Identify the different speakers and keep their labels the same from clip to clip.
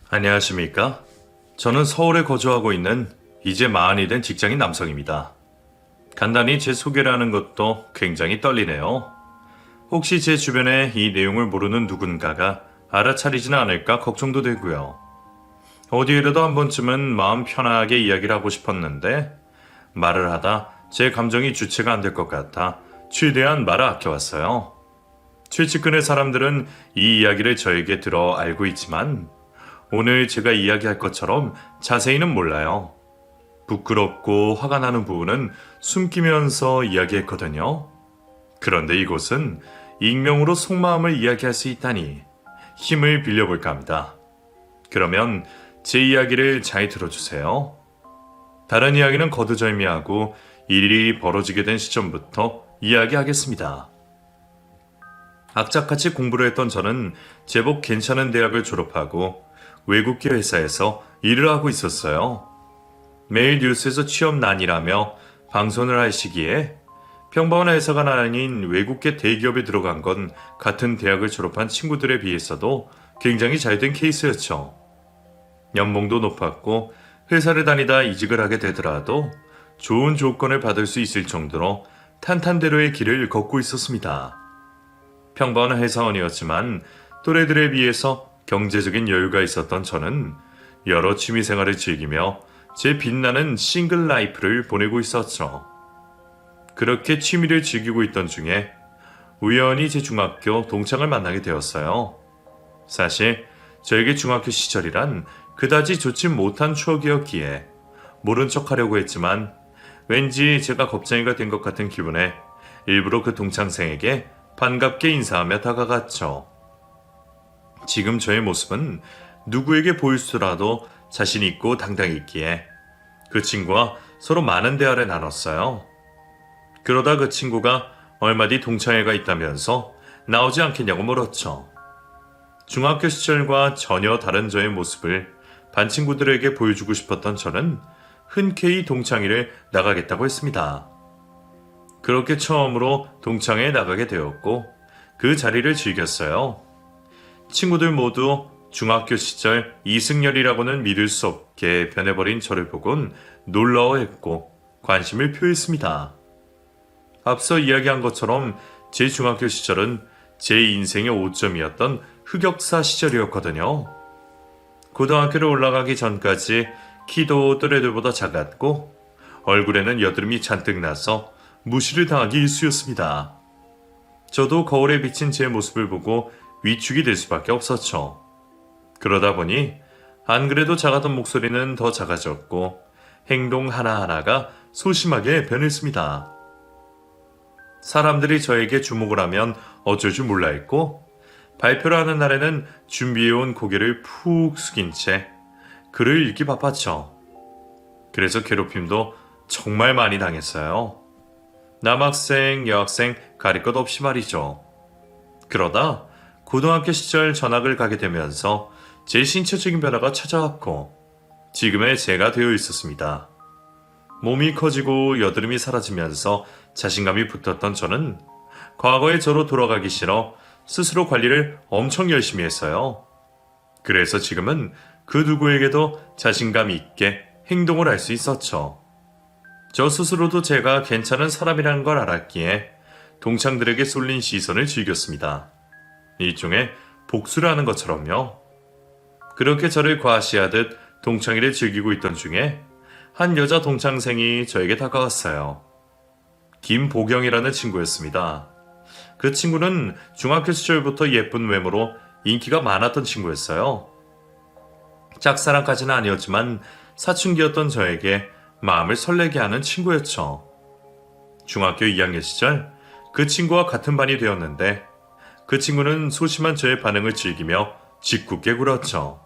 Speaker 1: 안녕하십니까? 저는 서울에 거주하고 있는 이제 40이 된 직장인 남성입니다. 간단히 제 소개를 하는 것도 굉장히 떨리네요. 혹시 제 주변에 이 내용을 모르는 누군가가 알아차리지는 않을까 걱정도 되고요. 어디에라도 한 번쯤은 마음 편하게 이야기를 하고 싶었는데 말을 하다 제 감정이 주체가 안 될 것 같아 최대한 말을 아껴왔어요. 최측근의 사람들은 이 이야기를 저에게 들어 알고 있지만 오늘 제가 이야기할 것처럼 자세히는 몰라요. 부끄럽고 화가 나는 부분은 숨기면서 이야기했거든요. 그런데 이곳은 익명으로 속마음을 이야기할 수 있다니 힘을 빌려볼까 합니다. 그러면 제 이야기를 잘 들어주세요. 다른 이야기는 거두절미하고 일이 벌어지게 된 시점부터 이야기하겠습니다. 악착같이 공부를 했던 저는 제법 괜찮은 대학을 졸업하고 외국계 회사에서 일을 하고 있었어요. 매일 뉴스에서 취업난이라며 방송을 할 시기에 평범한 회사가 아닌 외국계 대기업에 들어간 건 같은 대학을 졸업한 친구들에 비해서도 굉장히 잘된 케이스였죠. 연봉도 높았고 회사를 다니다 이직을 하게 되더라도 좋은 조건을 받을 수 있을 정도로 탄탄대로의 길을 걷고 있었습니다. 평범한 회사원이었지만 또래들에 비해서 경제적인 여유가 있었던 저는 여러 취미생활을 즐기며 제 빛나는 싱글 라이프를 보내고 있었죠. 그렇게 취미를 즐기고 있던 중에 우연히 제 중학교 동창을 만나게 되었어요. 사실 저에게 중학교 시절이란 그다지 좋지 못한 추억이었기에 모른 척하려고 했지만 왠지 제가 겁쟁이가 된 것 같은 기분에 일부러 그 동창생에게 반갑게 인사하며 다가갔죠. 지금 저의 모습은 누구에게 보일수라도 자신 있고 당당히 있기에 그 친구와 서로 많은 대화를 나눴어요. 그러다 그 친구가 얼마 뒤 동창회가 있다면서 나오지 않겠냐고 물었죠. 중학교 시절과 전혀 다른 저의 모습을 반 친구들에게 보여주고 싶었던 저는 흔쾌히 동창회를 나가겠다고 했습니다. 그렇게 처음으로 동창회에 나가게 되었고 그 자리를 즐겼어요. 친구들 모두 중학교 시절 이승열이라고는 믿을 수 없게 변해버린 저를 보곤 놀라워했고 관심을 표했습니다. 앞서 이야기한 것처럼 제 중학교 시절은 제 인생의 오점이었던 흑역사 시절이었거든요. 고등학교를 올라가기 전까지 키도 또래들보다 작았고 얼굴에는 여드름이 잔뜩 나서 무시를 당하기 일쑤였습니다. 저도 거울에 비친 제 모습을 보고 위축이 될 수밖에 없었죠. 그러다 보니 안 그래도 작았던 목소리는 더 작아졌고 행동 하나하나가 소심하게 변했습니다. 사람들이 저에게 주목을 하면 어쩔 줄 몰라 했고 발표를 하는 날에는 준비해온 고개를 푹 숙인 채 글을 읽기 바빴죠. 그래서 괴롭힘도 정말 많이 당했어요. 남학생, 여학생 가릴 것 없이 말이죠. 그러다 고등학교 시절 전학을 가게 되면서 제 신체적인 변화가 찾아왔고 지금의 제가 되어 있었습니다. 몸이 커지고 여드름이 사라지면서 자신감이 붙었던 저는 과거의 저로 돌아가기 싫어 스스로 관리를 엄청 열심히 했어요. 그래서 지금은 그 누구에게도 자신감 있게 행동을 할 수 있었죠. 저 스스로도 제가 괜찮은 사람이라는 걸 알았기에 동창들에게 쏠린 시선을 즐겼습니다. 일종의 복수를 하는 것처럼요. 그렇게 저를 과시하듯 동창회를 즐기고 있던 중에 한 여자 동창생이 저에게 다가왔어요. 김보경이라는 친구였습니다. 그 친구는 중학교 시절부터 예쁜 외모로 인기가 많았던 친구였어요. 짝사랑까지는 아니었지만 사춘기였던 저에게 마음을 설레게 하는 친구였죠. 중학교 2학년 시절 그 친구와 같은 반이 되었는데 그 친구는 소심한 저의 반응을 즐기며 짓궂게 굴었죠.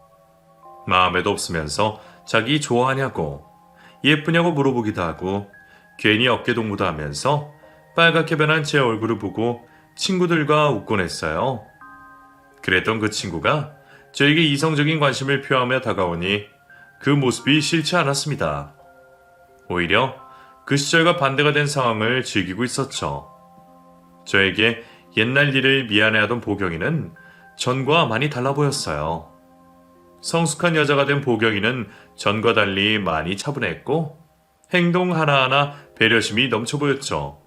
Speaker 1: 마음에도 없으면서 자기 좋아하냐고 예쁘냐고 물어보기도 하고 괜히 어깨동무도 하면서 빨갛게 변한 제 얼굴을 보고 친구들과 웃곤 했어요. 그랬던 그 친구가 저에게 이성적인 관심을 표하며 다가오니 그 모습이 싫지 않았습니다. 오히려 그 시절과 반대가 된 상황을 즐기고 있었죠. 저에게 옛날 일을 미안해하던 보경이는 전과 많이 달라 보였어요. 성숙한 여자가 된 보경이는 전과 달리 많이 차분했고 행동 하나하나 배려심이 넘쳐 보였죠.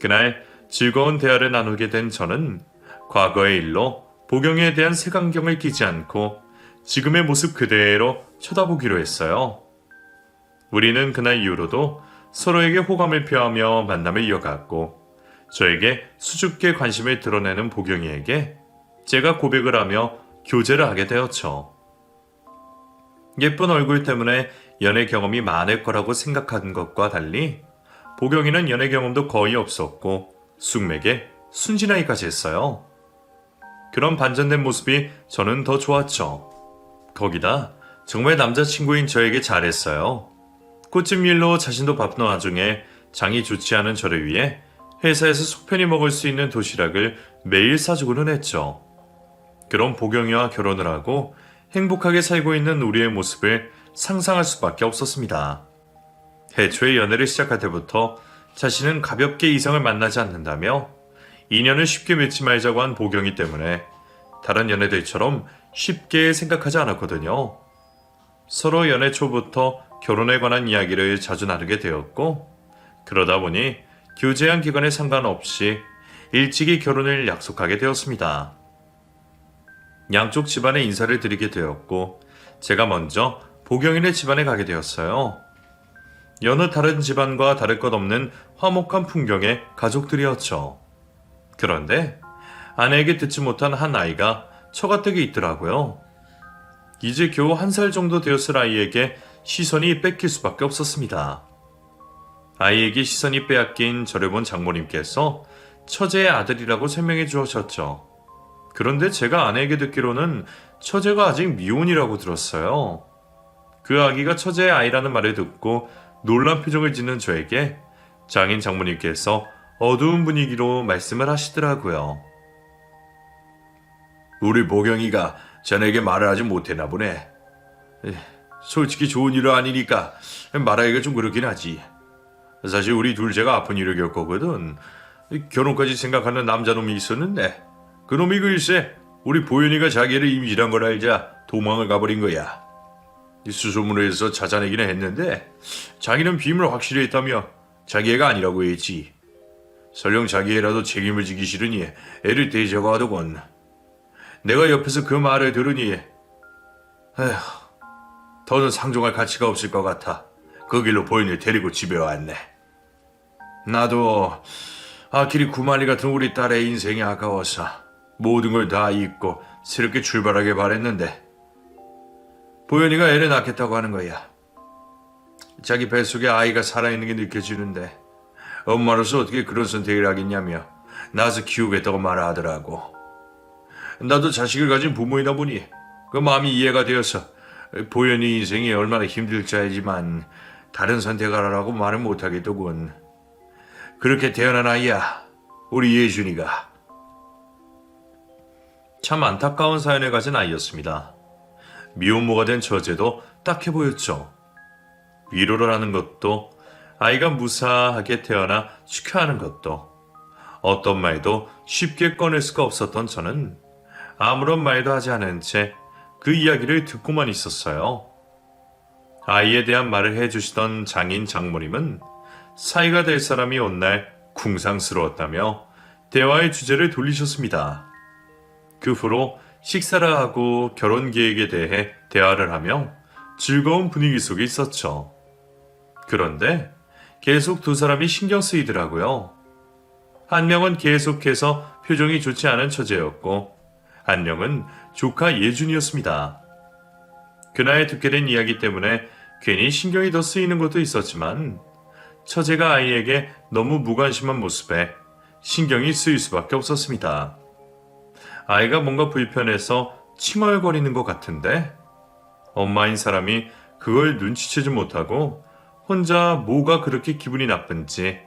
Speaker 1: 그날 즐거운 대화를 나누게 된 저는 과거의 일로 보경이에 대한 색안경을 끼지 않고 지금의 모습 그대로 쳐다보기로 했어요. 우리는 그날 이후로도 서로에게 호감을 표하며 만남을 이어갔고 저에게 수줍게 관심을 드러내는 보경이에게 제가 고백을 하며 교제를 하게 되었죠. 예쁜 얼굴 때문에 연애 경험이 많을 거라고 생각한 것과 달리 보경이는 연애 경험도 거의 없었고 숙맥에 순진하기까지 했어요. 그런 반전된 모습이 저는 더 좋았죠. 거기다 정말 남자친구인 저에게 잘했어요. 꽃집 일로 자신도 바쁜 와중에 장이 좋지 않은 저를 위해 회사에서 속편히 먹을 수 있는 도시락을 매일 사주고는 했죠. 그런 보경이와 결혼을 하고 행복하게 살고 있는 우리의 모습을 상상할 수밖에 없었습니다. 애초에 연애를 시작할 때부터 자신은 가볍게 이성을 만나지 않는다며 인연을 쉽게 맺지 말자고 한 보경이 때문에 다른 연애들처럼 쉽게 생각하지 않았거든요. 서로 연애 초부터 결혼에 관한 이야기를 자주 나누게 되었고 그러다 보니 교제한 기간에 상관없이 일찍이 결혼을 약속하게 되었습니다. 양쪽 집안에 인사를 드리게 되었고 제가 먼저 보경이네 집안에 가게 되었어요. 여느 다른 집안과 다를 것 없는 화목한 풍경의 가족들이었죠. 그런데 아내에게 듣지 못한 한 아이가 처가댁에 있더라고요. 이제 겨우 1살 정도 되었을 아이에게 시선이 뺏길 수밖에 없었습니다. 아이에게 시선이 빼앗긴 저를 본 장모님께서 처제의 아들이라고 설명해 주셨죠. 그런데 제가 아내에게 듣기로는 처제가 아직 미혼이라고 들었어요. 그 아기가 처제의 아이라는 말을 듣고 놀란 표정을 짓는 저에게 장인 장모님께서 어두운 분위기로 말씀을 하시더라고요. 우리 보경이가 자네에게 말을 아직 못했나 보네. 솔직히 좋은 일은 아니니까 말하기가 좀 그렇긴 하지. 사실 우리 둘째가 아픈 일을 겪었거든. 결혼까지 생각하는 남자놈이 있었는데 그놈이 글쎄 우리 보현이가 자기를 임신한 걸 알자 도망을 가버린 거야. 수소문을 해서 찾아내기는 했는데 자기는 비밀을 확실히 했다며 자기 애가 아니라고 했지. 설령 자기 애라도 책임을 지기 싫으니 애를 떼자고 하더군. 내가 옆에서 그 말을 들으니 에휴, 더는 상종할 가치가 없을 것 같아 그 길로 보현이를 데리고 집에 왔네. 나도 아키리 구만리 같은 우리 딸의 인생이 아까워서 모든 걸 다 잊고 새롭게 출발하길 바랬는데 보현이가 애를 낳겠다고 하는 거야. 자기 뱃속에 아이가 살아있는 게 느껴지는데 엄마로서 어떻게 그런 선택을 하겠냐며 낳아서 키우겠다고 말하더라고. 나도 자식을 가진 부모이다 보니 그 마음이 이해가 되어서 보현이 인생이 얼마나 힘들지 알지만 다른 선택을 하라고 말을 못하겠더군. 그렇게 태어난 아이야, 우리 예준이가. 참 안타까운 사연을 가진 아이였습니다. 미혼모가 된 처제도 딱해 보였죠. 위로를 하는 것도 아이가 무사하게 태어나 축하하는 것도 어떤 말도 쉽게 꺼낼 수가 없었던 저는 아무런 말도 하지 않은 채 그 이야기를 듣고만 있었어요. 아이에 대한 말을 해주시던 장인 장모님은 사이가 될 사람이 온 날 궁상스러웠다며 대화의 주제를 돌리셨습니다. 그 후로 식사를 하고 결혼 계획에 대해 대화를 하며 즐거운 분위기 속에 있었죠. 그런데 계속 두 사람이 신경 쓰이더라고요. 한 명은 계속해서 표정이 좋지 않은 처제였고 한 명은 조카 예준이었습니다. 그날 듣게 된 이야기 때문에 괜히 신경이 더 쓰이는 것도 있었지만 처제가 아이에게 너무 무관심한 모습에 신경이 쓰일 수밖에 없었습니다. 아이가 뭔가 불편해서 칭얼거리는 것 같은데 엄마인 사람이 그걸 눈치채지 못하고 혼자 뭐가 그렇게 기분이 나쁜지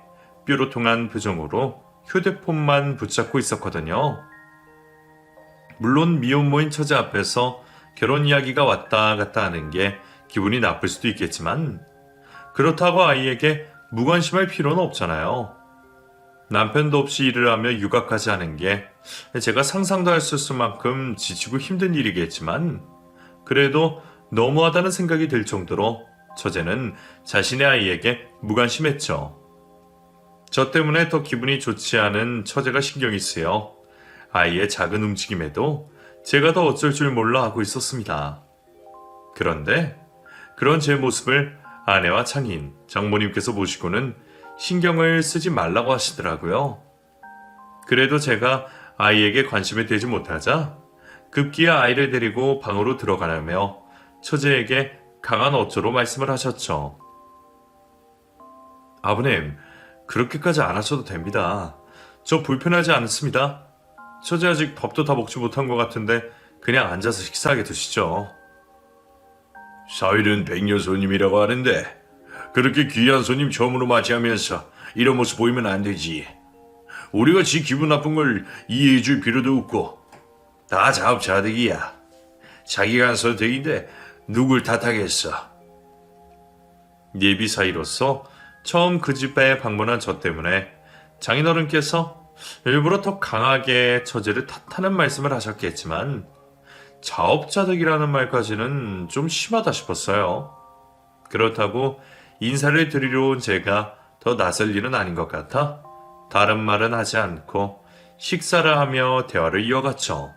Speaker 1: 뾰로통한 표정으로 휴대폰만 붙잡고 있었거든요. 물론 미혼모인 처제 앞에서 결혼 이야기가 왔다 갔다 하는 게 기분이 나쁠 수도 있겠지만 그렇다고 아이에게 무관심할 필요는 없잖아요. 남편도 없이 일을 하며 육아까지 하는 게 제가 상상도 할 수 없을 만큼 지치고 힘든 일이겠지만 그래도 너무하다는 생각이 들 정도로 처제는 자신의 아이에게 무관심했죠. 저 때문에 더 기분이 좋지 않은 처제가 신경이 쓰여 아이의 작은 움직임에도 제가 더 어쩔 줄 몰라 하고 있었습니다. 그런데 그런 제 모습을 아내와 장인, 장모님께서 보시고는 신경을 쓰지 말라고 하시더라고요. 그래도 제가 아이에게 관심이 되지 못하자 급기야 아이를 데리고 방으로 들어가라며 처제에게 강한 어조로 말씀을 하셨죠. 아버님, 그렇게까지 안 하셔도 됩니다. 저 불편하지 않습니다. 처제 아직 밥도 다 먹지 못한 것 같은데 그냥 앉아서 식사하게 두시죠. 사위는 백년 손님이라고 하는데 그렇게 귀한 손님 처음으로 맞이하면서 이런 모습 보이면 안 되지. 우리가 지 기분 나쁜 걸 이해해 줄 필요도 없고 다 자업자득이야. 자기가 한 선택인데 누굴 탓하겠어. 예비 사이로서 처음 그 집에 방문한 저 때문에 장인어른께서 일부러 더 강하게 처제를 탓하는 말씀을 하셨겠지만 자업자득이라는 말까지는 좀 심하다 싶었어요. 그렇다고 인사를 드리러 온 제가 더 나설 일은 아닌 것 같아 다른 말은 하지 않고 식사를 하며 대화를 이어갔죠.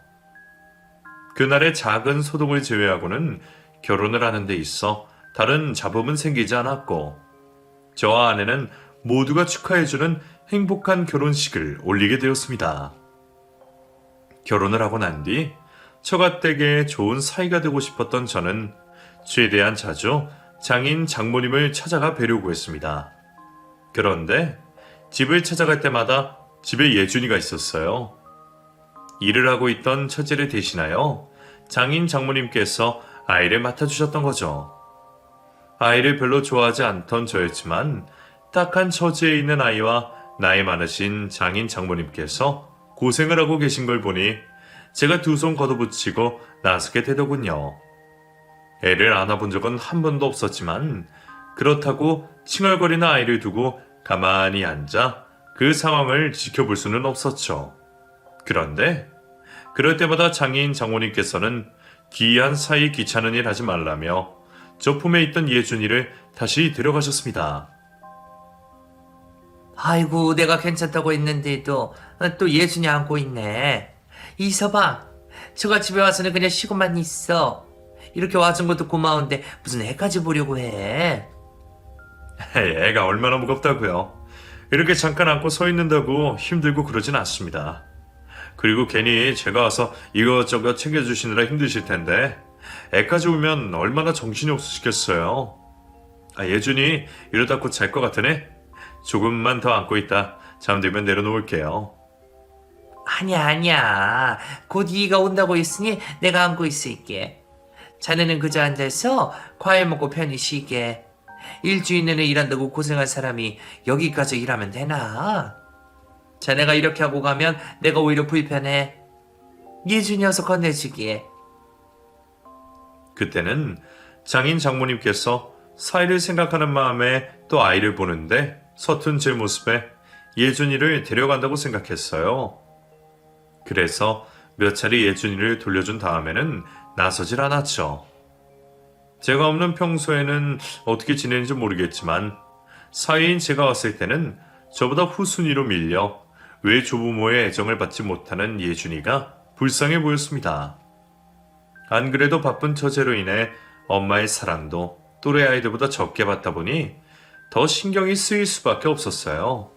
Speaker 1: 그날의 작은 소동을 제외하고는 결혼을 하는 데 있어 다른 잡음은 생기지 않았고 저와 아내는 모두가 축하해주는 행복한 결혼식을 올리게 되었습니다. 결혼을 하고 난 뒤 처가댁에 좋은 사이가 되고 싶었던 저는 최대한 자주 장인 장모님을 찾아가 뵈려고 했습니다. 그런데 집을 찾아갈 때마다 집에 예준이가 있었어요. 일을 하고 있던 처제를 대신하여 장인 장모님께서 아이를 맡아주셨던 거죠. 아이를 별로 좋아하지 않던 저였지만 딱한 처지에 있는 아이와 나이 많으신 장인 장모님께서 고생을 하고 계신 걸 보니 제가 두 손 걷어붙이고 나서게 되더군요. 애를 안아본 적은 한 번도 없었지만 그렇다고 칭얼거리는 아이를 두고 가만히 앉아 그 상황을 지켜볼 수는 없었죠. 그런데 그럴 때마다 장인 장모님께서는 귀한 사이 귀찮은 일 하지 말라며 저 품에 있던 예준이를 다시 데려가셨습니다.
Speaker 2: 아이고, 내가 괜찮다고 했는데도 또 예순이 안고 있네. 이서방, 저가 집에 와서는 그냥 쉬고만 있어. 이렇게 와준 것도 고마운데 무슨 애까지 보려고 해.
Speaker 1: 애가 얼마나 무겁다고요. 이렇게 잠깐 안고 서 있는다고 힘들고 그러진 않습니다. 그리고 괜히 제가 와서 이것저것 챙겨주시느라 힘드실 텐데 애까지 오면 얼마나 정신이 없으시겠어요. 예준이 이러다 곧 잘 것 같으네. 조금만 더 안고 있다 잠들면 내려놓을게요.
Speaker 2: 아니야. 곧 이가 온다고 했으니 내가 안고 있을게. 자네는 그저 앉아서 과일 먹고 편히 쉬게. 일주일 내내 일한다고 고생할 사람이 여기까지 일하면 되나? 자네가 이렇게 하고 가면 내가 오히려 불편해. 예준이 어서 건네주기에.
Speaker 1: 그때는 장인 장모님께서 사이를 생각하는 마음에 또 아이를 보는데 서툰 제 모습에 예준이를 데려간다고 생각했어요. 그래서 몇 차례 예준이를 돌려준 다음에는 나서질 않았죠. 제가 없는 평소에는 어떻게 지내는지 모르겠지만 사위인 제가 왔을 때는 저보다 후순위로 밀려 외조부모의 애정을 받지 못하는 예준이가 불쌍해 보였습니다. 안 그래도 바쁜 처제로 인해 엄마의 사랑도 또래 아이들보다 적게 받다 보니 더 신경이 쓰일 수밖에 없었어요.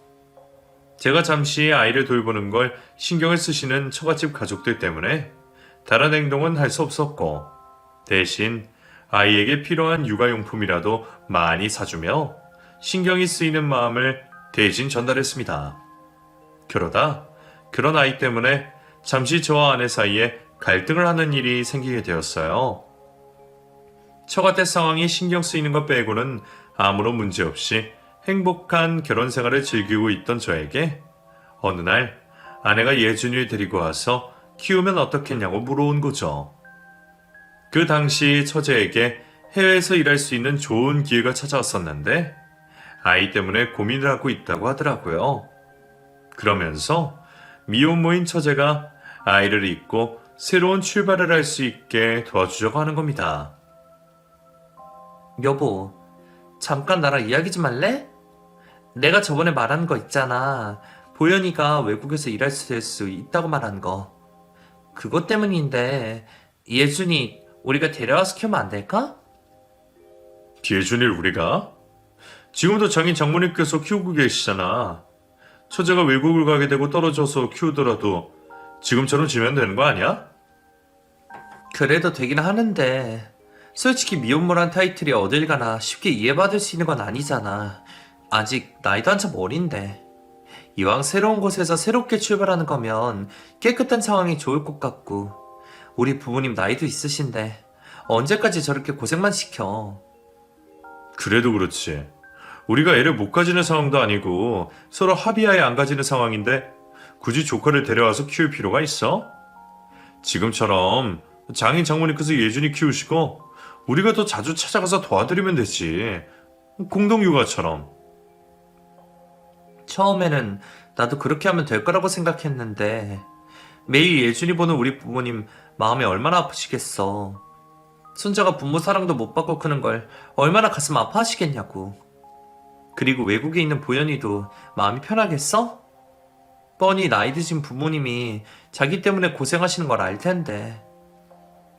Speaker 1: 제가 잠시 아이를 돌보는 걸 신경을 쓰시는 처갓집 가족들 때문에 다른 행동은 할 수 없었고 대신 아이에게 필요한 육아용품이라도 많이 사주며 신경이 쓰이는 마음을 대신 전달했습니다. 그러다 그런 아이 때문에 잠시 저와 아내 사이에 갈등을 하는 일이 생기게 되었어요. 처갓댁 상황이 신경 쓰이는 것 빼고는 아무런 문제 없이 행복한 결혼 생활을 즐기고 있던 저에게 어느 날 아내가 예준이를 데리고 와서 키우면 어떻겠냐고 물어온 거죠. 그 당시 처제에게 해외에서 일할 수 있는 좋은 기회가 찾아왔었는데 아이 때문에 고민을 하고 있다고 하더라고요. 그러면서 미혼모인 처제가 아이를 잊고 새로운 출발을 할 수 있게 도와주려고 하는 겁니다.
Speaker 2: 여보, 잠깐 나랑 이야기 좀 할래? 내가 저번에 말한 거 있잖아. 보현이가 외국에서 일할 수 있다고 말한 거. 그것 때문인데 예준이 우리가 데려와서 키우면 안 될까?
Speaker 1: 예준이를 우리가? 지금도 장인 장모님께서 키우고 계시잖아. 처제가 외국을 가게 되고 떨어져서 키우더라도 지금처럼 지면 되는 거 아니야?
Speaker 2: 그래도 되긴 하는데 솔직히 미혼모란 타이틀이 어딜 가나 쉽게 이해받을 수 있는 건 아니잖아. 아직 나이도 한참 어린데. 이왕 새로운 곳에서 새롭게 출발하는 거면 깨끗한 상황이 좋을 것 같고 우리 부모님 나이도 있으신데 언제까지 저렇게 고생만 시켜.
Speaker 1: 그래도 그렇지. 우리가 애를 못 가지는 상황도 아니고 서로 합의하에 안 가지는 상황인데 굳이 조카를 데려와서 키울 필요가 있어? 지금처럼 장인 장모님께서 예준이 키우시고 우리가 더 자주 찾아가서 도와드리면 되지. 공동육아처럼.
Speaker 2: 처음에는 나도 그렇게 하면 될 거라고 생각했는데 매일 예준이 보는 우리 부모님 마음이 얼마나 아프시겠어. 손자가 부모 사랑도 못 받고 크는 걸 얼마나 가슴 아파하시겠냐고. 그리고 외국에 있는 보현이도 마음이 편하겠어? 뻔히 나이 드신 부모님이 자기 때문에 고생하시는 걸 알 텐데.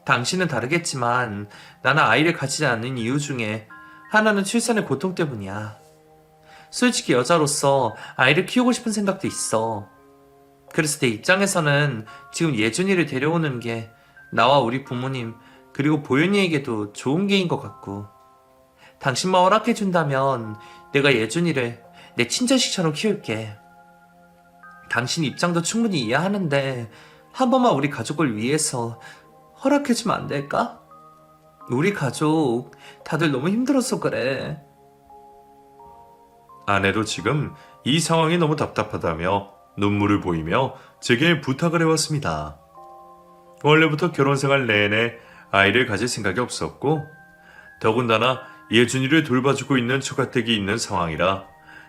Speaker 2: 당신은 다르겠지만 나는 아이를 가지지 않는 이유 중에 하나는 출산의 고통 때문이야. 솔직히 여자로서 아이를 키우고 싶은 생각도 있어. 그래서 내 입장에서는 지금 예준이를 데려오는 게 나와 우리 부모님 그리고 보현이에게도 좋은 게인 것 같고, 당신만 허락해준다면 내가 예준이를 내 친자식처럼 키울게. 당신 입장도 충분히 이해하는데 한 번만 우리 가족을 위해서 허락해주면 안 될까? 우리 가족 다들 너무 힘들어서 그래.
Speaker 1: 아내도 지금 이 상황이 너무 답답하다며 눈물을 보이며 제게 부탁을 해왔습니다. 원래부터 결혼생활 내내 아이를 가질 생각이 없었고 더군다나 예준이를 돌봐주고 있는 처가댁이 있는 상황이라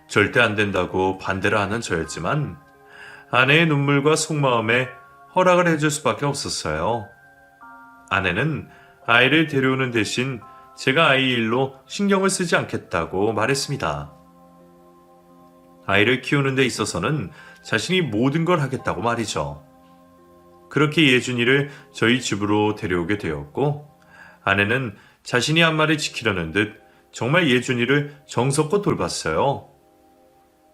Speaker 1: 절대 안 된다고 반대를 하는 저였지만 아내의 눈물과 속마음에 허락을 해줄 수밖에 없었어요. 아내는 아이를 데려오는 대신 제가 아이 일로 신경을 쓰지 않겠다고 말했습니다. 아이를 키우는 데 있어서는 자신이 모든 걸 하겠다고 말이죠. 그렇게 예준이를 저희 집으로 데려오게 되었고 아내는 자신이 한 말을 지키려는 듯 정말 예준이를 정성껏 돌봤어요.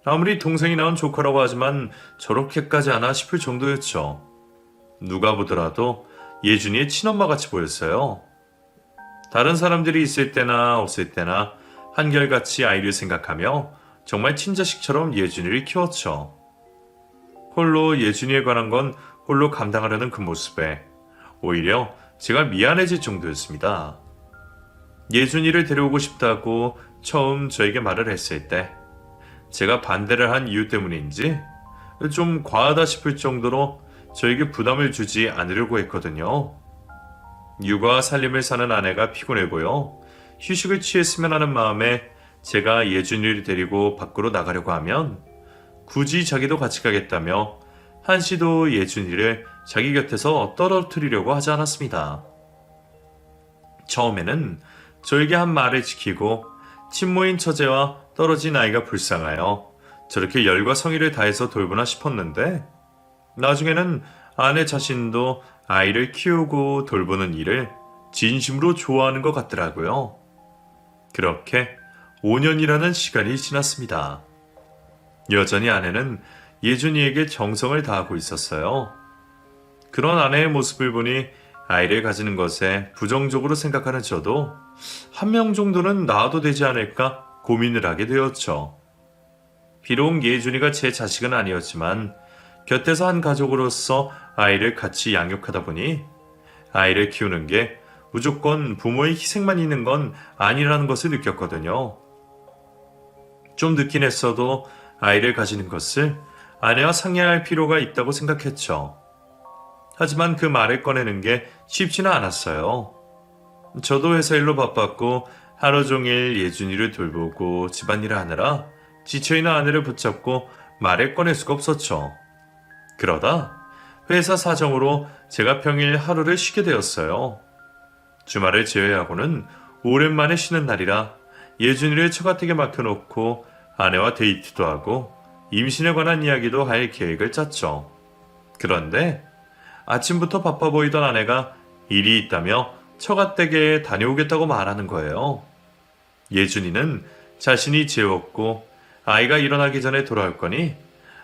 Speaker 1: 아무리 동생이 낳은 조카라고 하지만 저렇게까지 하나 싶을 정도였죠. 누가 보더라도 예준이의 친엄마 같이 보였어요. 다른 사람들이 있을 때나 없을 때나 한결같이 아이를 생각하며 정말 친자식처럼 예준이를 키웠죠. 홀로 예준이에 관한 건 홀로 감당하려는 그 모습에 오히려 제가 미안해질 정도였습니다. 예준이를 데려오고 싶다고 처음 저에게 말을 했을 때 제가 반대를 한 이유 때문인지 좀 과하다 싶을 정도로 저에게 부담을 주지 않으려고 했거든요. 육아와 살림을 사는 아내가 피곤해 보여 휴식을 취했으면 하는 마음에 제가 예준이를 데리고 밖으로 나가려고 하면 굳이 자기도 같이 가겠다며 한시도 예준이를 자기 곁에서 떨어뜨리려고 하지 않았습니다. 처음에는 저에게 한 말을 지키고 친모인 처제와 떨어진 아이가 불쌍하여 저렇게 열과 성의를 다해서 돌보나 싶었는데 나중에는 아내 자신도 아이를 키우고 돌보는 일을 진심으로 좋아하는 것 같더라고요. 그렇게 5년이라는 시간이 지났습니다. 여전히 아내는 예준이에게 정성을 다하고 있었어요. 그런 아내의 모습을 보니 아이를 가지는 것에 부정적으로 생각하는 저도 한 명 정도는 낳아도 되지 않을까 고민을 하게 되었죠. 비록 예준이가 제 자식은 아니었지만 곁에서 한 가족으로서 아이를 같이 양육하다 보니 아이를 키우는 게 무조건 부모의 희생만 있는 건 아니라는 것을 느꼈거든요. 좀 늦긴 했어도 아이를 가지는 것을 아내와 상의할 필요가 있다고 생각했죠. 하지만 그 말을 꺼내는 게 쉽지는 않았어요. 저도 회사 일로 바빴고 하루 종일 예준이를 돌보고 집안일을 하느라 지쳐있는 아내를 붙잡고 말을 꺼낼 수가 없었죠. 그러다 회사 사정으로 제가 평일 하루를 쉬게 되었어요. 주말을 제외하고는 오랜만에 쉬는 날이라 예준이를 처가댁에 맡겨놓고 아내와 데이트도 하고 임신에 관한 이야기도 할 계획을 짰죠. 그런데 아침부터 바빠 보이던 아내가 일이 있다며 처가댁에 다녀오겠다고 말하는 거예요. 예준이는 자신이 재웠고 아이가 일어나기 전에 돌아올 거니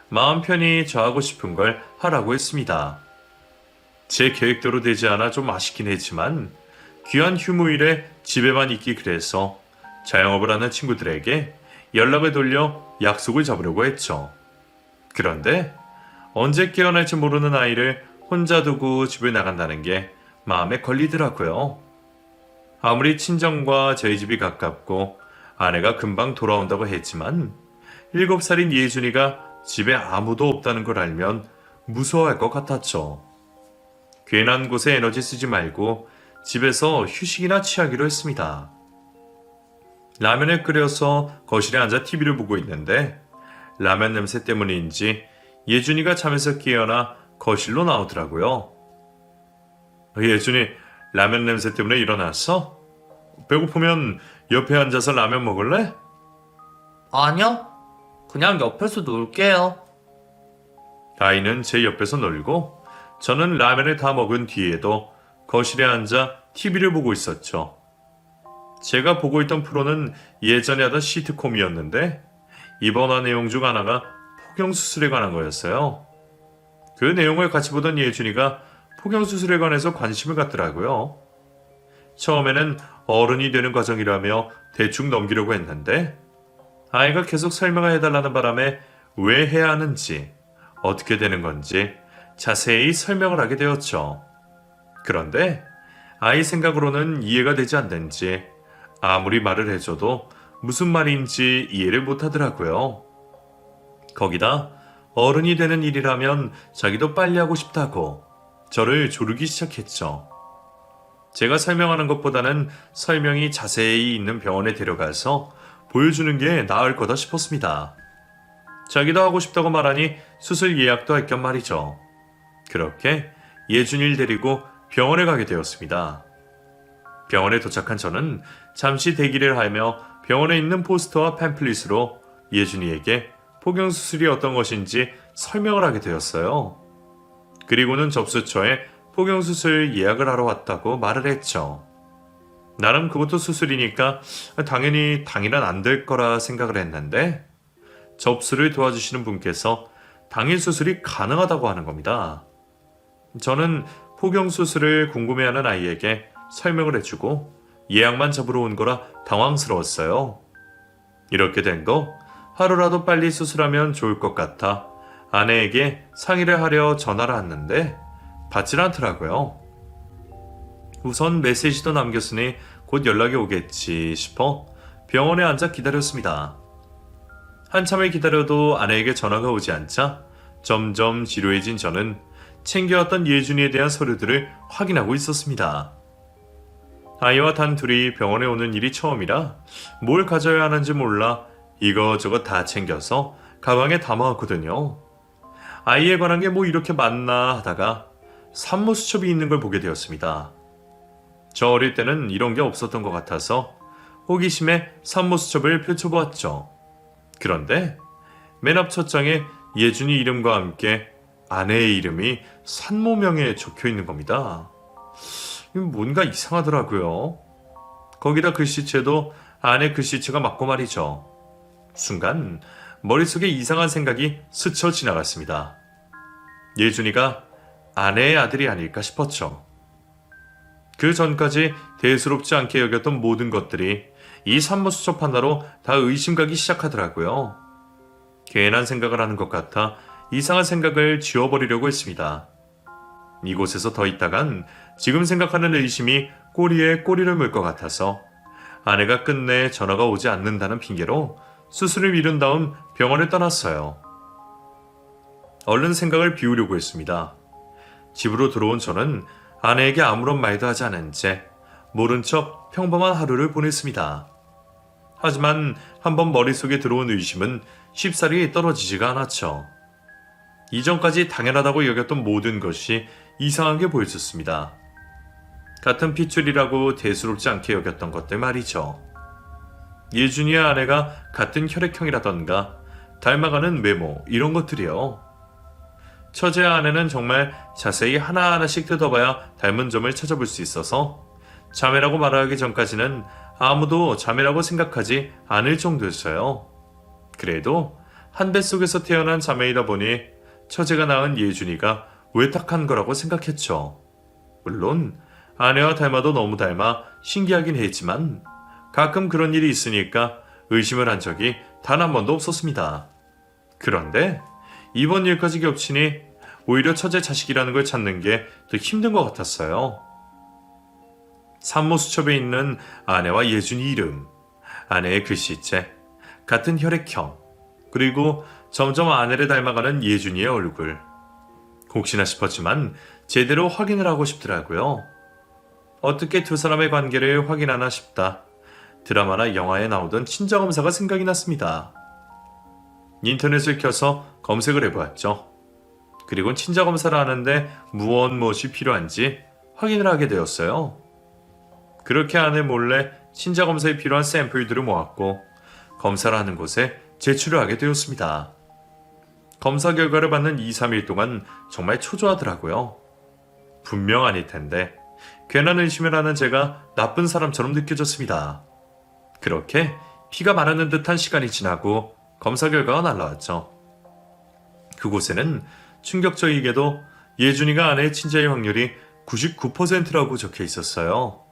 Speaker 1: 마음 편히 저 하고 싶은 걸 하라고 했습니다. 제 계획대로 되지 않아 좀 아쉽긴 했지만 귀한 휴무일에 집에만 있기 그래서 자영업을 하는 친구들에게 연락을 돌려 약속을 잡으려고 했죠. 그런데 언제 깨어날지 모르는 아이를 혼자 두고 집을 나간다는 게 마음에 걸리더라고요. 아무리 친정과 저희 집이 가깝고 아내가 금방 돌아온다고 했지만 7살인 예준이가 집에 아무도 없다는 걸 알면 무서워할 것 같았죠. 괜한 곳에 에너지 쓰지 말고 집에서 휴식이나 취하기로 했습니다. 라면을 끓여서 거실에 앉아 TV를 보고 있는데 라면 냄새 때문인지 예준이가 잠에서 깨어나 거실로 나오더라고요. 예준이 라면 냄새 때문에 일어났어? 배고프면 옆에 앉아서 라면 먹을래?
Speaker 2: 아니요. 그냥 옆에서 놀게요.
Speaker 1: 아이는 제 옆에서 놀고 저는 라면을 다 먹은 뒤에도 거실에 앉아 TV를 보고 있었죠. 제가 보고 있던 프로는 예전에 하던 시트콤이었는데 이번화 내용 중 하나가 포경수술에 관한 거였어요. 그 내용을 같이 보던 예준이가 포경수술에 관해서 관심을 갖더라고요. 처음에는 어른이 되는 과정이라며 대충 넘기려고 했는데 아이가 계속 설명을 해달라는 바람에 왜 해야 하는지, 어떻게 되는 건지 자세히 설명을 하게 되었죠. 그런데 아이 생각으로는 이해가 되지 않는지 아무리 말을 해줘도 무슨 말인지 이해를 못하더라고요. 거기다 어른이 되는 일이라면 자기도 빨리 하고 싶다고 저를 조르기 시작했죠. 제가 설명하는 것보다는 설명이 자세히 있는 병원에 데려가서 보여주는 게 나을 거다 싶었습니다. 자기도 하고 싶다고 말하니 수술 예약도 할 겸 말이죠. 그렇게 예준이를 데리고 병원에 가게 되었습니다. 병원에 도착한 저는 잠시 대기를 하며 병원에 있는 포스터와 팸플릿으로 예준이에게 포경수술이 어떤 것인지 설명을 하게 되었어요. 그리고는 접수처에 포경수술 예약을 하러 왔다고 말을 했죠. 나름 그것도 수술이니까 당연히 당일은 안 될 거라 생각을 했는데 접수를 도와주시는 분께서 당일 수술이 가능하다고 하는 겁니다. 저는 포경수술을 궁금해하는 아이에게 설명을 해주고 예약만 잡으러 온 거라 당황스러웠어요. 이렇게 된 거 하루라도 빨리 수술하면 좋을 것 같아 아내에게 상의를 하려 전화를 했는데 받질 않더라고요. 우선 메시지도 남겼으니 곧 연락이 오겠지 싶어 병원에 앉아 기다렸습니다. 한참을 기다려도 아내에게 전화가 오지 않자 점점 지루해진 저는 챙겨왔던 예준이에 대한 서류들을 확인하고 있었습니다. 아이와 단 둘이 병원에 오는 일이 처음이라 뭘 가져야 하는지 몰라 이것저것 다 챙겨서 가방에 담아왔거든요. 아이에 관한 게 뭐 이렇게 많나 하다가 산모수첩이 있는 걸 보게 되었습니다. 저 어릴 때는 이런 게 없었던 것 같아서 호기심에 산모수첩을 펼쳐보았죠. 그런데 맨 앞 첫 장에 예준이 이름과 함께 아내의 이름이 산모명에 적혀 있는 겁니다. 뭔가 이상하더라고요. 거기다 글씨체도 아내 글씨체가 맞고 말이죠. 순간 머릿속에 이상한 생각이 스쳐 지나갔습니다. 예준이가 아내의 아들이 아닐까 싶었죠. 그 전까지 대수롭지 않게 여겼던 모든 것들이 이 산모수첩 하나로 다 의심가기 시작하더라고요. 괜한 생각을 하는 것 같아 이상한 생각을 지워버리려고 했습니다. 이곳에서 더 있다간 지금 생각하는 의심이 꼬리에 꼬리를 물 것 같아서 아내가 끝내 전화가 오지 않는다는 핑계로 수술을 미룬 다음 병원을 떠났어요. 얼른 생각을 비우려고 했습니다. 집으로 들어온 저는 아내에게 아무런 말도 하지 않은 채 모른 척 평범한 하루를 보냈습니다. 하지만 한번 머릿속에 들어온 의심은 쉽사리 떨어지지가 않았죠. 이전까지 당연하다고 여겼던 모든 것이 이상하게 보였었습니다. 같은 핏줄이라고 대수롭지 않게 여겼던 것들 말이죠. 예준이의 아내가 같은 혈액형이라던가 닮아가는 외모 이런 것들이요. 처제의 아내는 정말 자세히 하나하나씩 뜯어봐야 닮은 점을 찾아볼 수 있어서 자매라고 말하기 전까지는 아무도 자매라고 생각하지 않을 정도였어요. 그래도 한 뱃속에서 태어난 자매이다 보니 처제가 낳은 예준이가 외탁한 거라고 생각했죠. 물론 아내와 닮아도 너무 닮아 신기하긴 했지만 가끔 그런 일이 있으니까 의심을 한 적이 단 한 번도 없었습니다. 그런데 이번 일까지 겹치니 오히려 처제 자식이라는 걸 찾는 게 더 힘든 것 같았어요. 산모 수첩에 있는 아내와 예준이 이름, 아내의 글씨체, 같은 혈액형, 그리고 점점 아내를 닮아가는 예준이의 얼굴. 혹시나 싶었지만 제대로 확인을 하고 싶더라고요. 어떻게 두 사람의 관계를 확인하나 싶다. 드라마나 영화에 나오던 친자검사가 생각이 났습니다. 인터넷을 켜서 검색을 해보았죠. 그리고 친자검사를 하는데 무엇이 필요한지 확인을 하게 되었어요. 그렇게 아내 몰래 친자검사에 필요한 샘플들을 모았고 검사를 하는 곳에 제출을 하게 되었습니다. 검사 결과를 받는 2, 3일 동안 정말 초조하더라고요. 분명 아닐 텐데 괜한 의심을 하는 제가 나쁜 사람처럼 느껴졌습니다. 그렇게 피가 마르는 듯한 시간이 지나고 검사 결과가 날라왔죠. 그곳에는 충격적이게도 예준이가 아내의 친자일 확률이 99%라고 적혀 있었어요.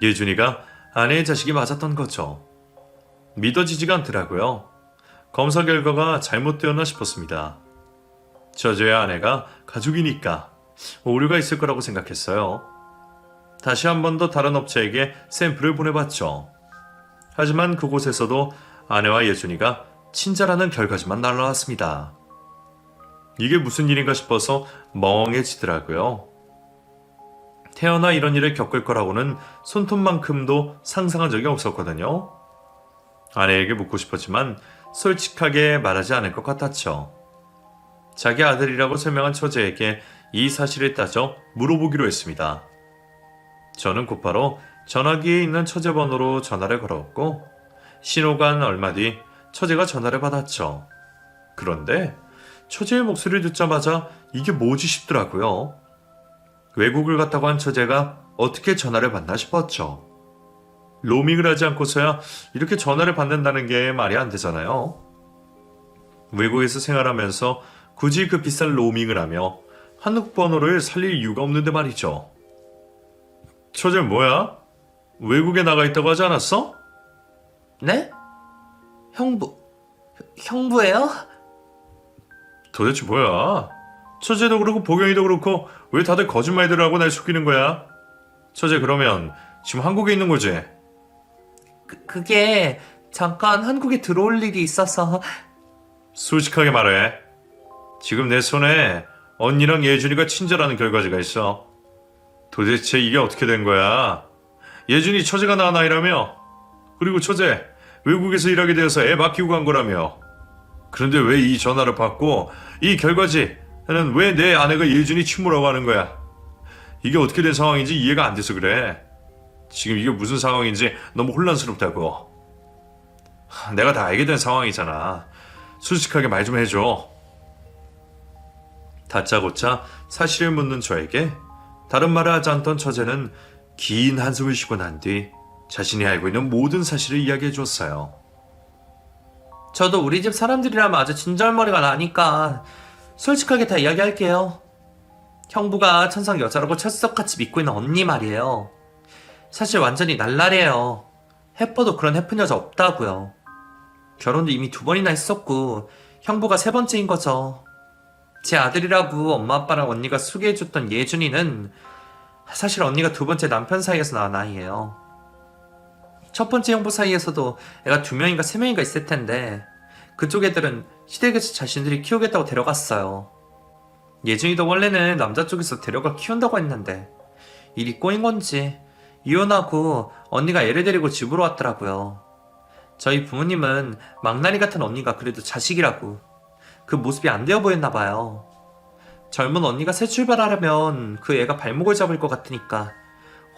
Speaker 1: 예준이가 아내의 자식이 맞았던 거죠. 믿어지지가 않더라고요. 검사 결과가 잘못되었나 싶었습니다. 처제의 아내가 가족이니까 오류가 있을 거라고 생각했어요. 다시 한 번 더 다른 업체에게 샘플을 보내봤죠. 하지만 그곳에서도 아내와 예준이가 친자라는 결과지만 날라왔습니다. 이게 무슨 일인가 싶어서 멍해지더라고요. 태어나 이런 일을 겪을 거라고는 손톱만큼도 상상한 적이 없었거든요. 아내에게 묻고 싶었지만 솔직하게 말하지 않을 것 같았죠. 자기 아들이라고 설명한 처제에게 이 사실을 따져 물어보기로 했습니다. 저는 곧바로 전화기에 있는 처제 번호로 전화를 걸었고 신호가 한 얼마 뒤 처제가 전화를 받았죠. 그런데 처제의 목소리를 듣자마자 이게 뭐지 싶더라고요. 외국을 갔다고 한 처제가 어떻게 전화를 받나 싶었죠. 로밍을 하지 않고서야 이렇게 전화를 받는다는 게 말이 안 되잖아요. 외국에서 생활하면서 굳이 그 비싼 로밍을 하며 한국 번호를 살릴 이유가 없는데 말이죠. 처제 뭐야? 외국에 나가 있다고 하지 않았어?
Speaker 2: 네? 형부예요?
Speaker 1: 도대체 뭐야? 처제도 그렇고 보경이도 그렇고 왜 다들 거짓말들을 하고 날 속이는 거야? 처제 그러면 지금 한국에 있는 거지?
Speaker 2: 그게 잠깐 한국에 들어올 일이 있어서.
Speaker 1: 솔직하게 말해. 지금 내 손에 언니랑 예준이가 친절하는 결과지가 있어. 도대체 이게 어떻게 된 거야? 예준이 처제가 낳은 아이라며? 그리고 처제 외국에서 일하게 되어서 애 맡기고 간 거라며? 그런데 왜 이 전화를 받고 이 결과지는 왜 내 아내가 예준이 친모라고 하는 거야? 이게 어떻게 된 상황인지 이해가 안 돼서 그래. 지금 이게 무슨 상황인지 너무 혼란스럽다고. 내가 다 알게 된 상황이잖아. 솔직하게 말 좀 해줘. 다짜고짜 사실을 묻는 저에게 다른 말을 하지 않던 처제는 긴 한숨을 쉬고 난 뒤 자신이 알고 있는 모든 사실을 이야기해 줬어요.
Speaker 2: 저도 우리 집 사람들이라면 아주 진절머리가 나니까 솔직하게 다 이야기할게요. 형부가 천상 여자라고 철석같이 믿고 있는 언니 말이에요. 사실 완전히 날라리예요. 해퍼도 그런 해픈 여자 없다고요. 결혼도 이미 2번이나 했었고 형부가 3번째인 거죠. 제 아들이라고 엄마 아빠랑 언니가 소개해줬던 예준이는 사실 언니가 2번째 남편 사이에서 낳은 아이예요. 첫 번째 형부 사이에서도 애가 2명인가 3명인가 있을 텐데 그쪽 애들은 시댁에서 자신들이 키우겠다고 데려갔어요. 예준이도 원래는 남자 쪽에서 데려가 키운다고 했는데 일이 꼬인 건지 이혼하고 언니가 애를 데리고 집으로 왔더라고요. 저희 부모님은 망나니 같은 언니가 그래도 자식이라고 그 모습이 안 되어 보였나 봐요. 젊은 언니가 새 출발하려면 그 애가 발목을 잡을 것 같으니까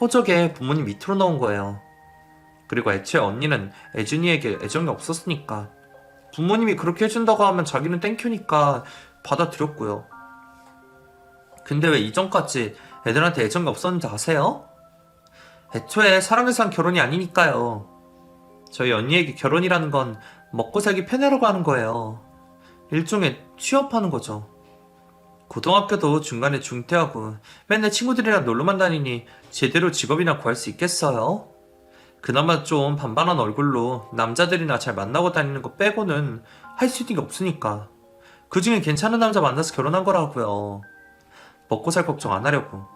Speaker 2: 호적에 부모님 밑으로 넣은 거예요. 그리고 애초에 언니는 애준이에게 애정이 없었으니까 부모님이 그렇게 해준다고 하면 자기는 땡큐니까 받아들였고요. 근데 왜 이전까지 애들한테 애정이 없었는지 아세요? 애초에 사랑해서 한 결혼이 아니니까요. 저희 언니에게 결혼이라는 건 먹고 살기 편하라고 하는 거예요. 일종의 취업하는 거죠. 고등학교도 중간에 중퇴하고 맨날 친구들이랑 놀러만 다니니 제대로 직업이나 구할 수 있겠어요? 그나마 좀 반반한 얼굴로 남자들이나 잘 만나고 다니는 거 빼고는 할 수 있는 게 없으니까. 그 중에 괜찮은 남자 만나서 결혼한 거라고요. 먹고 살 걱정 안 하려고.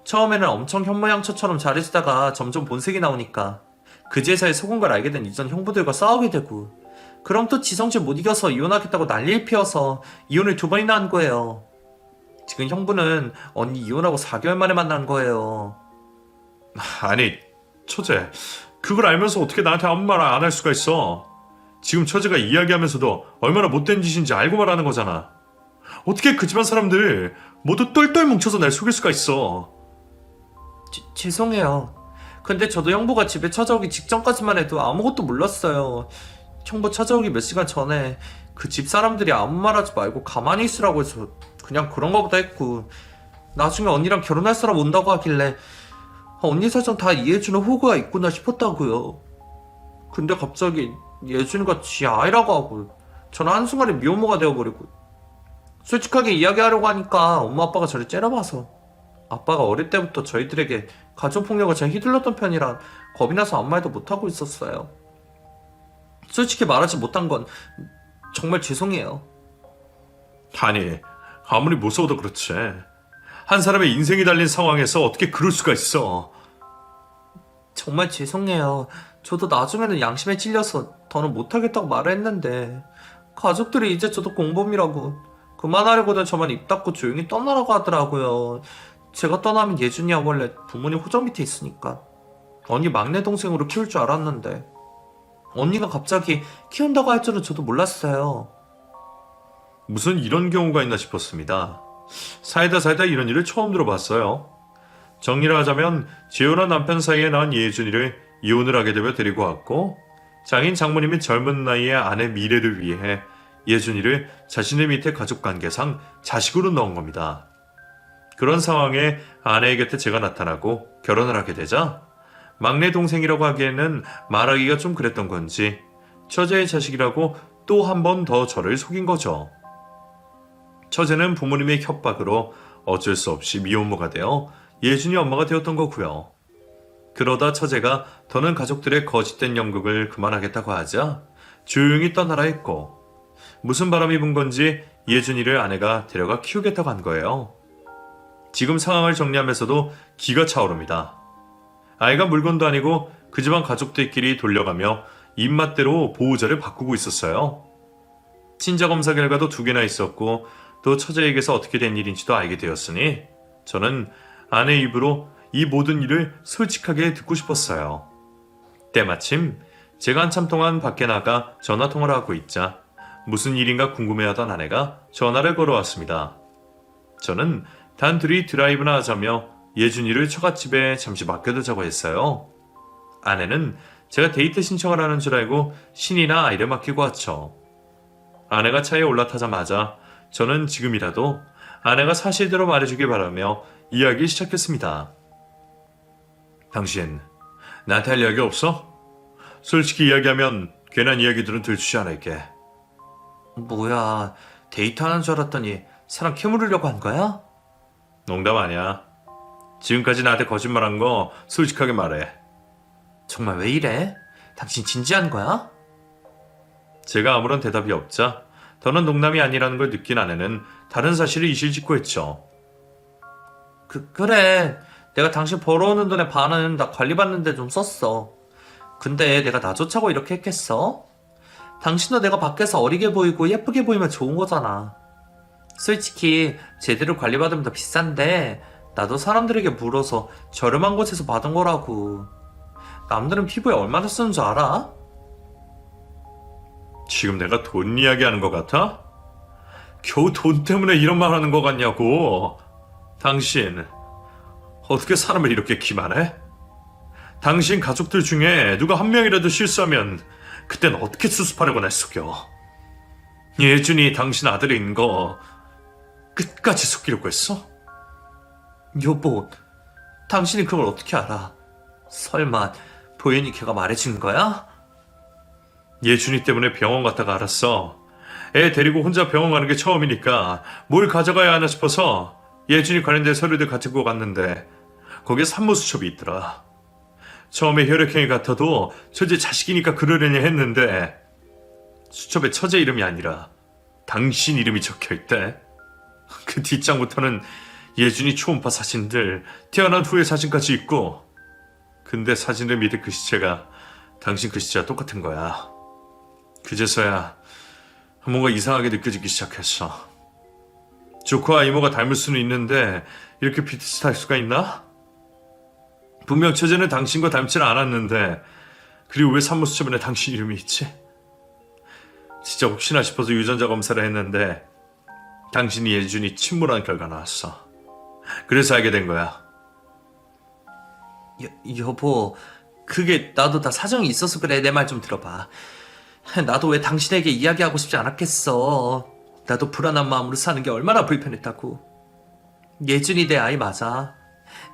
Speaker 2: 처음에는 엄청 현모양처처럼 잘해주다가 점점 본색이 나오니까 그제서야 속은 걸 알게 된 이전 형부들과 싸우게 되고, 그럼 또 지성질 못 이겨서 이혼하겠다고 난리를 피워서 이혼을 2번이나 한 거예요. 지금 형부는 언니 이혼하고 4개월 만에 만난 거예요.
Speaker 1: 아니, 처제, 그걸 알면서 어떻게 나한테 아무 말 안 할 수가 있어? 지금 처제가 이야기하면서도 얼마나 못된 짓인지 알고 말하는 거잖아. 어떻게 그 집안 사람들 모두 똘똘 뭉쳐서 날 속일 수가 있어?
Speaker 2: 죄송해요. 근데 저도 형부가 집에 찾아오기 직전까지만 해도 아무것도 몰랐어요. 형부 찾아오기 몇 시간 전에 그 집 사람들이 아무 말 하지 말고 가만히 있으라고 해서 그냥 그런가 보다 했고, 나중에 언니랑 결혼할 사람 온다고 하길래 언니 사정 다 이해해주는 호구가 있구나 싶었다고요. 근데 갑자기 예준이가 지 아이라고 하고 저는 한순간에 미혼모가 되어버리고, 솔직하게 이야기하려고 하니까 엄마 아빠가 저를 째려봐서, 아빠가 어릴 때부터 저희들에게 가족폭력을 잘 휘둘렀던 편이라 겁이 나서 아무 말도 못하고 있었어요. 솔직히 말하지 못한 건 정말 죄송해요.
Speaker 1: 아니, 아무리 무서워도 그렇지. 한 사람의 인생이 달린 상황에서 어떻게 그럴 수가 있어?
Speaker 2: 정말 죄송해요. 저도 나중에는 양심에 찔려서 더는 못하겠다고 말을 했는데, 가족들이 이제 저도 공범이라고 그만하려고는 저만 입 닫고 조용히 떠나라고 하더라고요. 제가 떠나면 예준이야 원래 부모님 호적 밑에 있으니까 언니 막내 동생으로 키울 줄 알았는데, 언니가 갑자기 키운다고 할 줄은 저도 몰랐어요.
Speaker 1: 무슨 이런 경우가 있나 싶었습니다. 살다 이런 일을 처음 들어봤어요. 정리를 하자면 재혼한 남편 사이에 낳은 예준이를 이혼을 하게 되며 데리고 왔고, 장인 장모님이 젊은 나이에 아내 미래를 위해 예준이를 자신의 밑에 가족관계상 자식으로 넣은 겁니다. 그런 상황에 아내의 곁에 제가 나타나고 결혼을 하게 되자 막내 동생이라고 하기에는 말하기가 좀 그랬던 건지 처제의 자식이라고 또 한 번 더 저를 속인 거죠. 처제는 부모님의 협박으로 어쩔 수 없이 미혼모가 되어 예준이 엄마가 되었던 거고요. 그러다 처제가 더는 가족들의 거짓된 연극을 그만하겠다고 하자 조용히 떠나라 했고, 무슨 바람이 분 건지 예준이를 아내가 데려가 키우겠다고 한 거예요. 지금 상황을 정리하면서도 기가 차오릅니다. 아이가 물건도 아니고 그 집안 가족들끼리 돌려가며 입맛대로 보호자를 바꾸고 있었어요. 친자검사 결과도 2개나 있었고 또 처제에게서 어떻게 된 일인지도 알게 되었으니 저는 아내 입으로 이 모든 일을 솔직하게 듣고 싶었어요. 때마침 제가 한참 동안 밖에 나가 전화통화를 하고 있자 무슨 일인가 궁금해하던 아내가 전화를 걸어왔습니다. 저는 단둘이 드라이브나 하자며 예준이를 처갓집에 잠시 맡겨두자고 했어요. 아내는 제가 데이트 신청을 하는 줄 알고 신이나 아이를 맡기고 왔죠. 아내가 차에 올라타자마자 저는 지금이라도 아내가 사실대로 말해주길 바라며 이야기 시작했습니다. 당신 나한테 할 이야기 없어? 솔직히 이야기하면 괜한 이야기들은 들추지 않을게.
Speaker 2: 뭐야, 데이트하는 줄 알았더니 사람 캐물으려고 한 거야?
Speaker 1: 농담 아니야. 지금까지 나한테 거짓말한 거 솔직하게 말해.
Speaker 2: 정말 왜 이래? 당신 진지한 거야?
Speaker 1: 제가 아무런 대답이 없자 더는 농담이 아니라는 걸 느낀 아내는 다른 사실을 이실직고 했죠.
Speaker 2: 그래. 내가 당신 벌어오는 돈의 반은 다 관리받는데 좀 썼어. 근데 내가 나 좋자고 이렇게 했겠어? 당신도 내가 밖에서 어리게 보이고 예쁘게 보이면 좋은 거잖아. 솔직히 제대로 관리받으면 더 비싼데 나도 사람들에게 물어서 저렴한 곳에서 받은 거라고. 남들은 피부에 얼마나 쓰는 줄 알아?
Speaker 1: 지금 내가 돈 이야기하는 것 같아? 겨우 돈 때문에 이런 말 하는 거 같냐고. 당신 어떻게 사람을 이렇게 기만해? 당신 가족들 중에 누가 한 명이라도 실수하면 그땐 어떻게 수습하려고 날 속여? 예준이 당신 아들인 거 끝까지 속이려고 했어?
Speaker 2: 여보, 당신이 그걸 어떻게 알아? 설마 보현이 걔가 말해준 거야?
Speaker 1: 예준이 때문에 병원 갔다가 알았어. 애 데리고 혼자 병원 가는 게 처음이니까 뭘 가져가야 하나 싶어서 예준이 관련된 서류들 가지고 갔는데 거기에 산모수첩이 있더라. 처음에 혈액형이 같아도 처제 자식이니까 그러려니 했는데 수첩에 처제 이름이 아니라 당신 이름이 적혀있대. 그 뒷장부터는 예준이 초음파 사진들, 태어난 후의 사진까지 있고, 근데 사진을 믿을 그 시체가 당신 그 시체와 똑같은 거야. 그제서야 뭔가 이상하게 느껴지기 시작했어. 조카와 이모가 닮을 수는 있는데 이렇게 비슷할 수가 있나? 분명 처제는 당신과 닮지는 않았는데 그리고 왜 산모수첩에는 당신 이름이 있지? 진짜 혹시나 싶어서 유전자 검사를 했는데 당신이 예준이 친모라는 결과 나왔어. 그래서 알게 된 거야.
Speaker 2: 여보, 그게 나도 다 사정이 있어서 그래. 내 말 좀 들어봐. 나도 왜 당신에게 이야기하고 싶지 않았겠어. 나도 불안한 마음으로 사는 게 얼마나 불편했다고. 예준이 내 아이 맞아.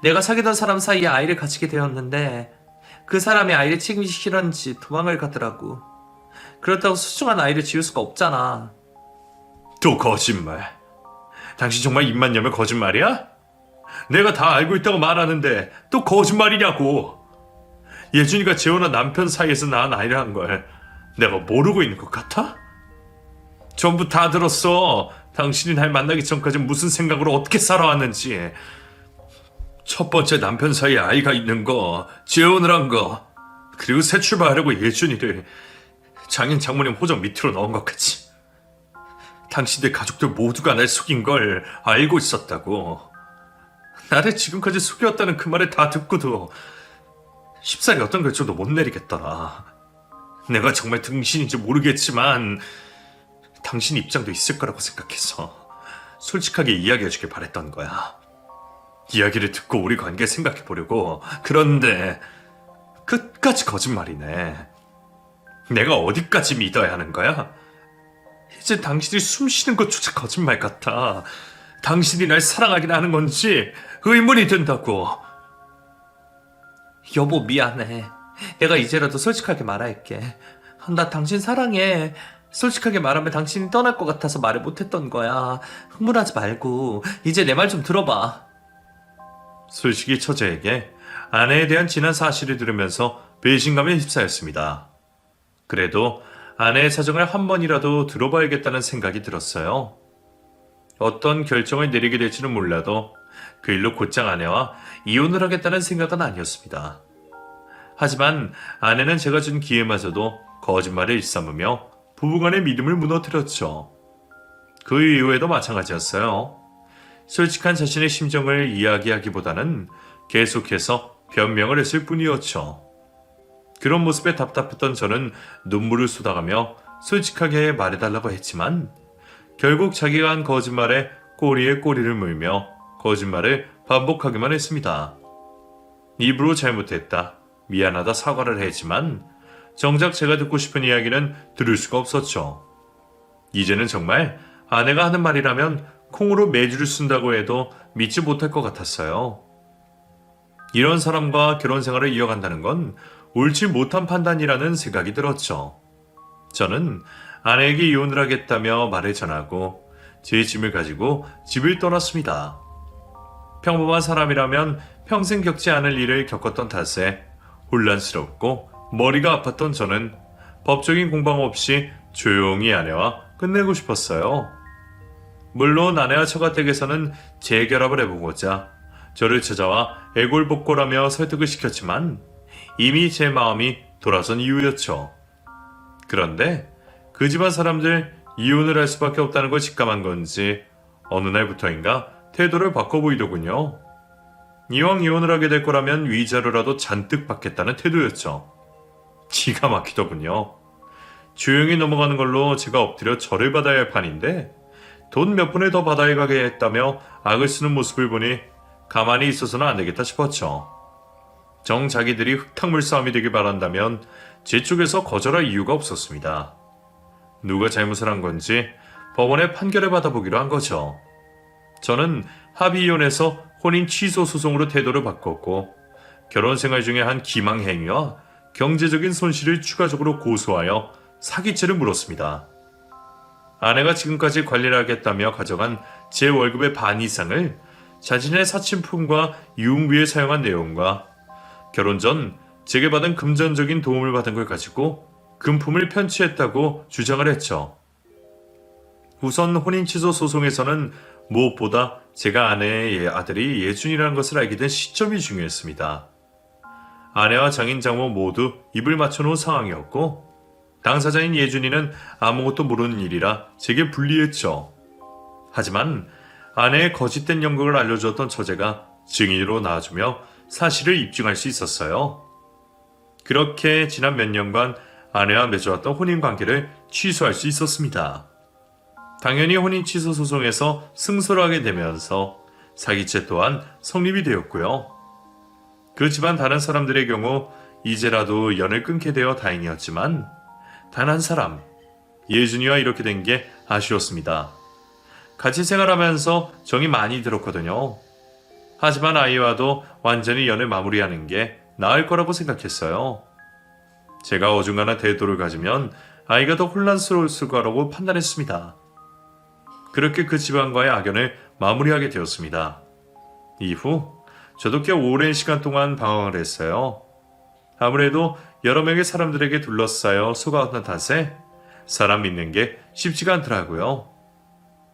Speaker 2: 내가 사귀던 사람 사이에 아이를 가지게 되었는데 그 사람이 아이를 책임지시려는지 도망을 가더라고. 그렇다고 소중한 아이를 지울 수가 없잖아.
Speaker 1: 또 거짓말. 당신 정말 입만 열면 거짓말이야? 내가 다 알고 있다고 말하는데 또 거짓말이냐고. 예준이가 재혼한 남편 사이에서 낳은 아이라는 걸 내가 모르고 있는 것 같아? 전부 다 들었어. 당신이 날 만나기 전까지 무슨 생각으로 어떻게 살아왔는지. 첫 번째 남편 사이에 아이가 있는 거, 재혼을 한 거, 그리고 새 출발하려고 예준이를 장인 장모님 호적 밑으로 넣은 것까지. 당신들 가족들 모두가 날 속인 걸 알고 있었다고. 나를 지금까지 속였다는 그 말을 다 듣고도 쉽사리 어떤 결정도 못 내리겠더라. 내가 정말 등신인지 모르겠지만 당신 입장도 있을 거라고 생각해서 솔직하게 이야기해주길 바랬던 거야. 이야기를 듣고 우리 관계 생각해보려고. 그런데 끝까지 거짓말이네. 내가 어디까지 믿어야 하는 거야? 이제 당신이 숨 쉬는 것조차 거짓말 같아. 당신이 날 사랑하긴 하는 건지 의문이 든다고.
Speaker 2: 여보, 미안해. 내가 이제라도 솔직하게 말할게. 나 당신 사랑해. 솔직하게 말하면 당신이 떠날 것 같아서 말을 못했던 거야. 흥분하지 말고 이제 내 말 좀 들어봐.
Speaker 1: 솔직히 처제에게 아내에 대한 지난 사실을 들으면서 배신감에 휩싸였습니다. 그래도 아내의 사정을 한 번이라도 들어봐야겠다는 생각이 들었어요. 어떤 결정을 내리게 될지는 몰라도 그 일로 곧장 아내와 이혼을 하겠다는 생각은 아니었습니다. 하지만 아내는 제가 준 기회마저도 거짓말을 일삼으며 부부간의 믿음을 무너뜨렸죠. 그 이후에도 마찬가지였어요. 솔직한 자신의 심정을 이야기하기보다는 계속해서 변명을 했을 뿐이었죠. 그런 모습에 답답했던 저는 눈물을 쏟아가며 솔직하게 말해달라고 했지만 결국 자기가 한 거짓말에 꼬리에 꼬리를 물며 거짓말을 반복하기만 했습니다. 입으로 잘못했다, 미안하다 사과를 했지만 정작 제가 듣고 싶은 이야기는 들을 수가 없었죠. 이제는 정말 아내가 하는 말이라면 콩으로 매주를 쓴다고 해도 믿지 못할 것 같았어요. 이런 사람과 결혼 생활을 이어간다는 건 옳지 못한 판단이라는 생각이 들었죠. 저는 아내에게 이혼을 하겠다며 말을 전하고 제 짐을 가지고 집을 떠났습니다. 평범한 사람이라면 평생 겪지 않을 일을 겪었던 탓에 혼란스럽고 머리가 아팠던 저는 법적인 공방 없이 조용히 아내와 끝내고 싶었어요. 물론 아내와 처가댁에서는 재결합을 해보고자 저를 찾아와 애골복골하며 설득을 시켰지만 이미 제 마음이 돌아선 이유였죠. 그런데 그 집안 사람들 이혼을 할 수밖에 없다는 걸 직감한 건지 어느 날부터인가 태도를 바꿔 보이더군요. 이왕 이혼을 하게 될 거라면 위자료라도 잔뜩 받겠다는 태도였죠. 기가 막히더군요. 조용히 넘어가는 걸로 제가 엎드려 절을 받아야 할 판인데 돈 몇 푼을 더 받아야 가게 했다며 악을 쓰는 모습을 보니 가만히 있어서는 안 되겠다 싶었죠. 정 자기들이 흙탕물 싸움이 되길 바란다면 제 쪽에서 거절할 이유가 없었습니다. 누가 잘못을 한 건지 법원에 판결을 받아보기로 한 거죠. 저는 합의이혼에서 혼인 취소 소송으로 태도를 바꿨고 결혼 생활 중에 한 기망 행위와 경제적인 손실을 추가적으로 고소하여 사기죄를 물었습니다. 아내가 지금까지 관리를 하겠다며 가져간 제 월급의 반 이상을 자신의 사칭품과 유흥비에 사용한 내용과 결혼 전 제게 받은 금전적인 도움을 받은 걸 가지고 금품을 편취했다고 주장을 했죠. 우선 혼인 취소 소송에서는 무엇보다 제가 아내의 아들이 예준이라는 것을 알게 된 시점이 중요했습니다. 아내와 장인 장모 모두 입을 맞춰놓은 상황이었고 당사자인 예준이는 아무것도 모르는 일이라 제게 불리했죠. 하지만 아내의 거짓된 연극을 알려주었던 처제가 증인으로 나와주며 사실을 입증할 수 있었어요. 그렇게 지난 몇 년간 아내와 맺어왔던 혼인관계를 취소할 수 있었습니다. 당연히 혼인 취소 소송에서 승소를 하게 되면서 사기죄 또한 성립이 되었고요. 그 집안 다른 사람들의 경우 이제라도 연을 끊게 되어 다행이었지만 단 한 사람, 예준이와 이렇게 된 게 아쉬웠습니다. 같이 생활하면서 정이 많이 들었거든요. 하지만 아이와도 완전히 연을 마무리하는 게 나을 거라고 생각했어요. 제가 어중간한 태도를 가지면 아이가 더 혼란스러울 거라고 판단했습니다. 그렇게 그 집안과의 악연을 마무리하게 되었습니다. 이후 저도 꽤 오랜 시간 동안 방황을 했어요. 아무래도 여러 명의 사람들에게 둘러싸여 속아왔던 탓에 사람 믿는 게 쉽지가 않더라고요.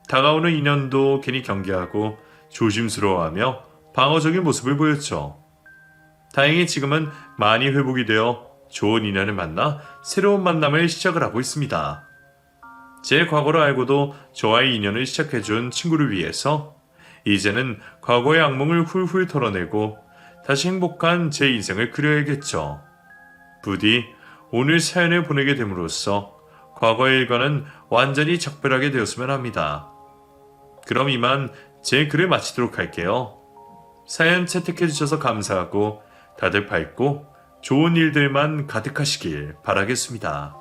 Speaker 1: 다가오는 인연도 괜히 경계하고 조심스러워하며 방어적인 모습을 보였죠. 다행히 지금은 많이 회복이 되어 좋은 인연을 만나 새로운 만남을 시작을 하고 있습니다. 제 과거를 알고도 저와의 인연을 시작해준 친구를 위해서 이제는 과거의 악몽을 훌훌 털어내고 다시 행복한 제 인생을 그려야겠죠. 부디 오늘 사연을 보내게 됨으로써 과거의 일과는 완전히 작별하게 되었으면 합니다. 그럼 이만 제 글을 마치도록 할게요. 사연 채택해주셔서 감사하고 다들 밝고 좋은 일들만 가득하시길 바라겠습니다.